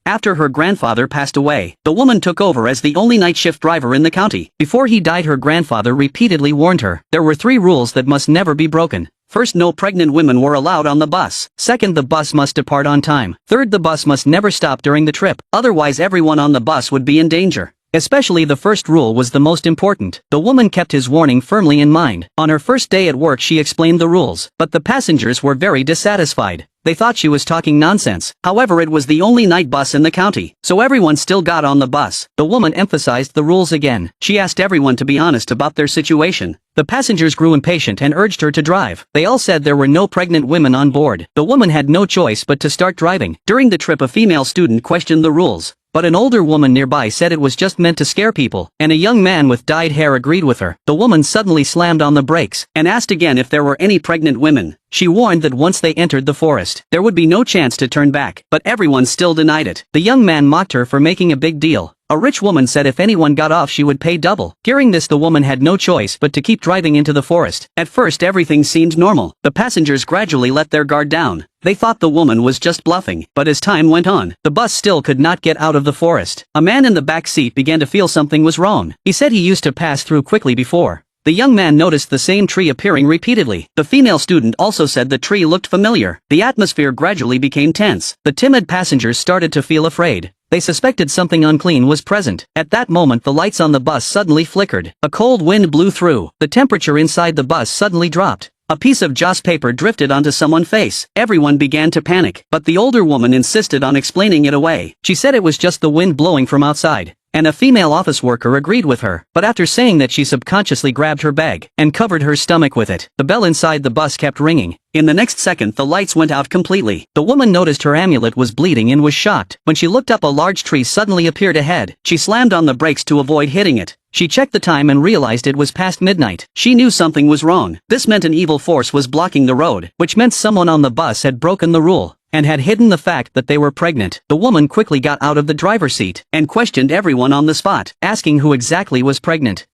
After her grandfather passed away, the woman took over as the only night shift driver in the county. Before he died, her grandfather repeatedly warned her. There were 3 rules that must never be broken. First, no pregnant women were allowed on the bus. Second, the bus must depart on time. Third, the bus must never stop during the trip, otherwise everyone on the bus would be in danger. Especially the first rule was the most important. The woman kept his warning firmly in mind. On her first day at work, she explained the rules, but the passengers were very dissatisfied. They thought she was talking nonsense. However, it was the only night bus in the county, so everyone still got on the bus. The woman emphasized the rules again. She asked everyone to be honest about their situation. The passengers grew impatient and urged her to drive. They all said there were no pregnant women on board. The woman had no choice but to start driving. During the trip, a female student questioned the rules, but an older woman nearby said it was just meant to scare people, and a young man with dyed hair agreed with her. The woman suddenly slammed on the brakes and asked again if there were any pregnant women. She warned that once they entered the forest, there would be no chance to turn back, but everyone still denied it. The young man mocked her for making a big deal. A rich woman said if anyone got off, she would pay double. Hearing this, the woman had no choice but to keep driving into the forest. At first, everything seemed normal. The passengers gradually let their guard down. They thought the woman was just bluffing, but as time went on, the bus still could not get out of the forest. A man in the back seat began to feel something was wrong. He said he used to pass through quickly before. The young man noticed the same tree appearing repeatedly. The female student also said the tree looked familiar. The atmosphere gradually became tense. The timid passengers started to feel afraid. They suspected something unclean was present. At that moment, the lights on the bus suddenly flickered. A cold wind blew through. The temperature inside the bus suddenly dropped. A piece of joss paper drifted onto someone's face. Everyone began to panic, but the older woman insisted on explaining it away. She said it was just the wind blowing from outside, and a female office worker agreed with her. But after saying that, she subconsciously grabbed her bag and covered her stomach with it. The bell inside the bus kept ringing. In the next second, the lights went out completely. The woman noticed her amulet was bleeding and was shocked. When she looked up, a large tree suddenly appeared ahead. She slammed on the brakes to avoid hitting it. She checked the time and realized it was past midnight. She knew something was wrong. This meant an evil force was blocking the road, which meant someone on the bus had broken the rule and had hidden the fact that they were pregnant. The woman quickly got out of the driver's seat and questioned everyone on the spot, asking who exactly was pregnant.